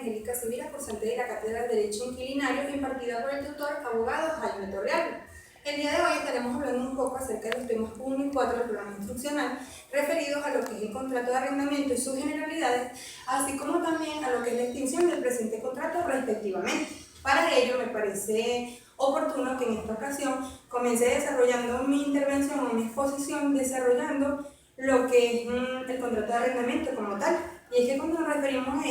Angélica Sevilla, cursante de la Cátedra de Derecho Inquilinario, impartida por el tutor abogado Jaime Torreal. El día de hoy estaremos hablando un poco acerca de los temas 1 y 4 del programa instruccional, referidos a lo que es el contrato de arrendamiento y sus generalidades, así como también a lo que es la extinción del presente contrato respectivamente. Para ello me parece oportuno que en esta ocasión comience desarrollando mi intervención o mi exposición, desarrollando lo que es el contrato de arrendamiento como tal. Y es que cuando nos referimos a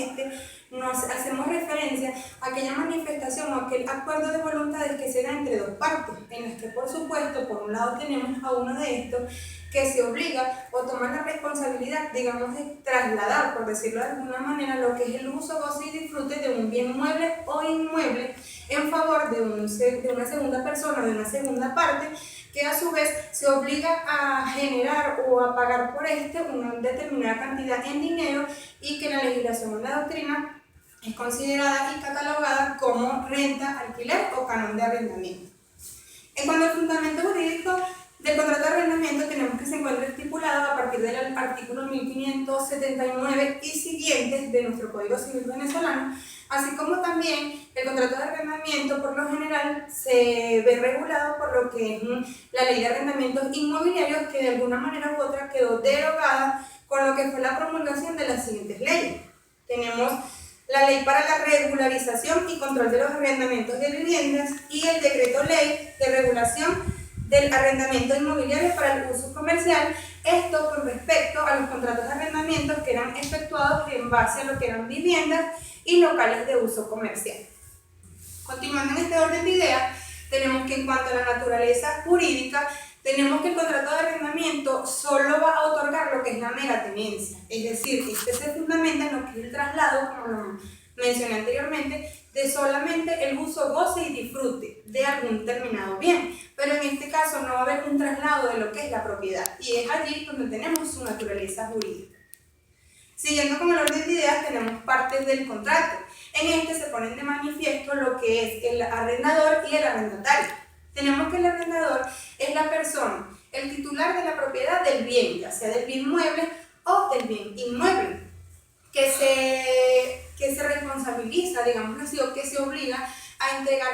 nos hacemos referencia a aquella manifestación o aquel acuerdo de voluntades que se da entre dos partes, en las que por supuesto por un lado tenemos a uno de estos que se obliga o toma la responsabilidad, digamos, de trasladar, por decirlo de alguna manera, lo que es el uso, goce y disfrute de un bien mueble o inmueble en favor de una segunda persona, de una segunda parte, que a su vez se obliga a generar o a pagar por una determinada cantidad en dinero y que la legislación o la doctrina es considerada y catalogada como renta, alquiler o canon de arrendamiento. En cuanto al fundamento jurídico del contrato de arrendamiento, tenemos que se encuentra estipulado a partir del artículo 1579 y siguientes de nuestro Código Civil venezolano, así como también el contrato de arrendamiento por lo general se ve regulado por lo que es la Ley de Arrendamientos Inmobiliarios, que de alguna manera u otra quedó derogada con lo que fue la promulgación de las siguientes leyes. Tenemos la Ley para la Regularización y Control de los Arrendamientos de Viviendas y el Decreto Ley de Regulación del Arrendamiento Inmobiliario para el Uso Comercial, esto con respecto a los contratos de arrendamiento que eran efectuados en base a lo que eran viviendas y locales de uso comercial. Continuando en este orden de ideas, tenemos que en cuanto a la naturaleza jurídica, tenemos que el contrato de arrendamiento solo va a otorgar lo que es la mera tenencia, es decir, este se fundamenta en lo que es el traslado, como lo mencioné anteriormente, de solamente el uso, goce y disfrute de algún determinado bien, pero en este caso no va a haber un traslado de lo que es la propiedad, y es allí donde tenemos su naturaleza jurídica. Siguiendo con el orden de ideas, tenemos partes del contrato. En este se ponen de manifiesto lo que es el arrendador y el arrendatario. Tenemos que el arrendador es la persona, el titular de la propiedad del bien, ya sea del bien mueble o del bien inmueble, que se responsabiliza, digamos así, o que se obliga a entregar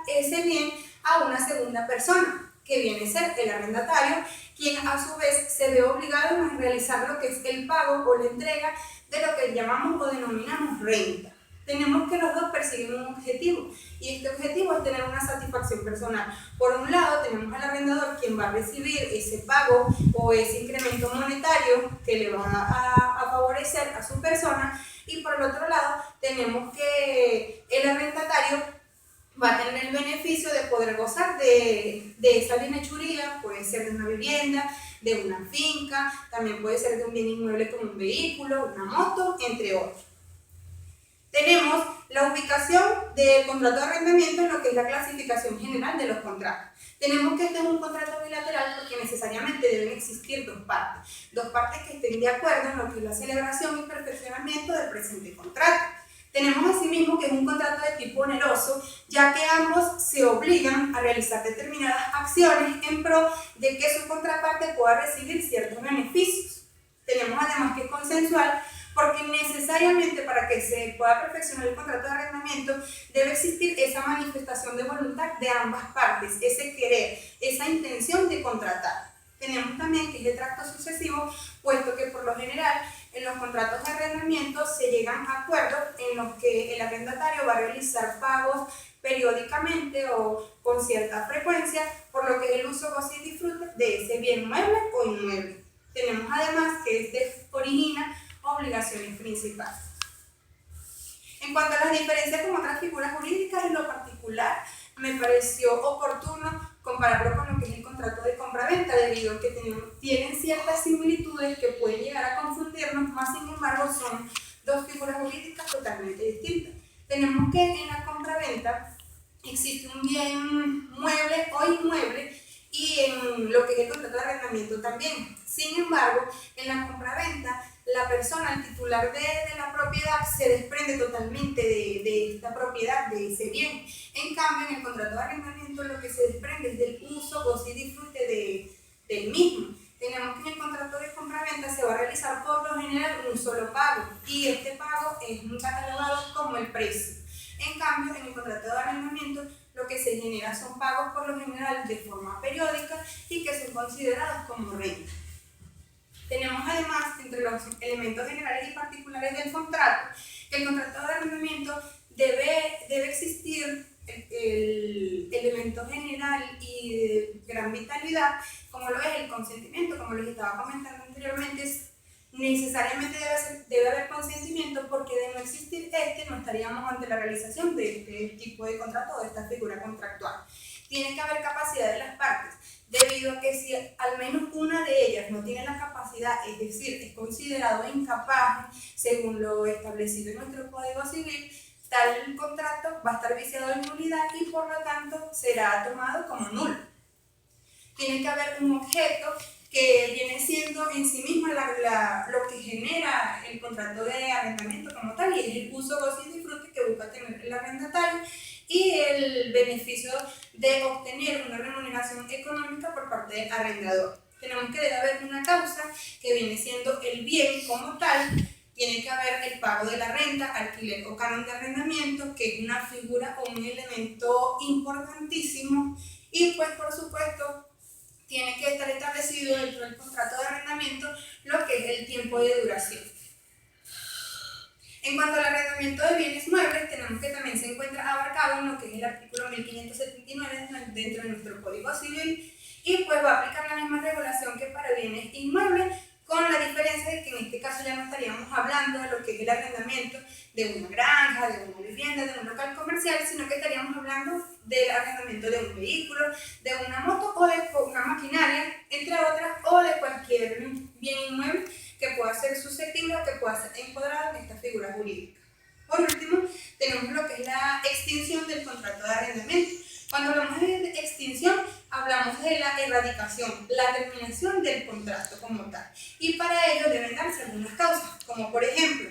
ese bien a una segunda persona, que viene a ser el arrendatario, quien a su vez se ve obligado a realizar lo que es el pago o la entrega de lo que llamamos o denominamos renta. Tenemos que los dos persiguen un objetivo, y este objetivo es tener una satisfacción personal. Por un lado tenemos al arrendador, quien va a recibir ese pago o ese incremento monetario que le va a favorecer a su persona, y por el otro lado tenemos que el arrendatario va a tener el beneficio de poder gozar de esa bienhechuría, puede ser de una vivienda, de una finca, también puede ser de un bien inmueble como un vehículo, una moto, entre otros. Tenemos la ubicación del contrato de arrendamiento en lo que es la clasificación general de los contratos. Tenemos que este es un contrato bilateral porque necesariamente deben existir dos partes que estén de acuerdo en lo que es la celebración y perfeccionamiento del presente contrato. Tenemos asimismo que es un contrato de tipo oneroso, ya que ambos se obligan a realizar determinadas acciones en pro de que su contraparte pueda recibir ciertos beneficios. Tenemos además que es consensual, porque necesariamente para que se pueda perfeccionar el contrato de arrendamiento debe existir esa manifestación de voluntad de ambas partes, ese querer, esa intención de contratar. Tenemos también que es el tracto sucesivo, puesto que por lo general en los contratos de arrendamiento se llegan a acuerdos en los que el arrendatario va a realizar pagos periódicamente o con cierta frecuencia por lo que es el uso, goce y disfrute de ese bien mueble o inmueble. Tenemos además que este origina obligaciones principales. En cuanto a las diferencias con otras figuras jurídicas, en lo particular me pareció oportuno compararlo con lo que es el contrato de compraventa, debido a que tienen ciertas similitudes que pueden llegar a confundirnos, más sin embargo son dos figuras jurídicas totalmente distintas. Tenemos que en la compraventa existe un bien mueble o inmueble, y en lo que es el contrato de arrendamiento también. Sin embargo, en la compraventa, la persona, el titular de la propiedad, se desprende totalmente de esta propiedad, de ese bien. En cambio, en el contrato de arrendamiento, lo que se desprende es del uso, goce y disfrute del mismo. Tenemos que en el contrato de compraventa se va a realizar por lo general un solo pago, y este pago es catalogado como el precio. En cambio, en el contrato de arrendamiento, lo que se genera son pagos por lo general de forma periódica y que son considerados como renta. Tenemos además, entre los elementos generales y particulares del contrato, que el contrato de arrendamiento debe existir el elemento general y de gran vitalidad, como lo es el consentimiento. Como les estaba comentando anteriormente, necesariamente debe haber consentimiento, porque de no existir no estaríamos ante la realización de este tipo de contrato o de esta figura contractual. Tiene que haber capacidad de las partes, debido a que si al menos una de ellas no tiene la capacidad, es decir, es considerado incapaz según lo establecido en nuestro Código Civil, tal contrato va a estar viciado de nulidad y por lo tanto será tomado como nulo. Tiene que haber un objeto que viene siendo en sí mismo lo que genera el contrato de arrendamiento como tal, y es el uso, goce y disfrute que busca tener el arrendatario y el beneficio de obtener una remuneración económica por parte del arrendador. Tenemos que debe haber una causa que viene siendo el bien como tal. Tiene que haber el pago de la renta, alquiler o canon de arrendamiento, que es una figura o un elemento importantísimo, y pues por supuesto tiene que estar establecido dentro del contrato de arrendamiento lo que es el tiempo de duración. En cuanto al arrendamiento de bienes muebles, tenemos que también se encuentra abarcado en lo que es el artículo 1579 dentro de nuestro Código Civil, y pues va a aplicar la misma regulación que para bienes inmuebles, con la diferencia de que en este caso ya no estaríamos hablando de lo que es el arrendamiento de una granja, de una vivienda, de un local comercial, sino que estaríamos hablando del arrendamiento de un vehículo, de una moto o de una maquinaria, entre otras, o de cualquier bien inmueble que pueda ser susceptible o que pueda ser encuadrado en esta figura jurídica. Por último, tenemos lo que es la extinción del contrato de arrendamiento. Cuando hablamos de extinción, hablamos de la erradicación, la terminación del contrato como tal. Y para ello deben darse algunas causas, como por ejemplo,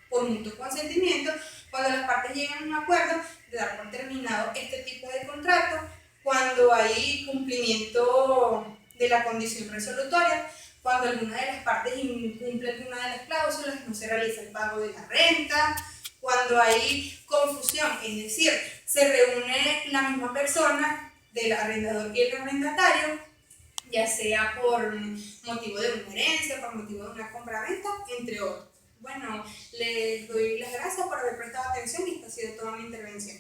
por mutuo consentimiento, cuando las partes llegan a un acuerdo de dar por terminado este tipo de contrato, cuando hay cumplimiento de la condición resolutoria, cuando alguna de las partes incumple alguna de las cláusulas, no se realiza el pago de la renta, cuando hay confusión, es decir, se reúne la misma persona del arrendador y el arrendatario, ya sea por motivo de una herencia, por motivo de una compraventa, entre otros. Bueno, les doy las gracias por haber prestado atención y esta ha sido toda mi intervención.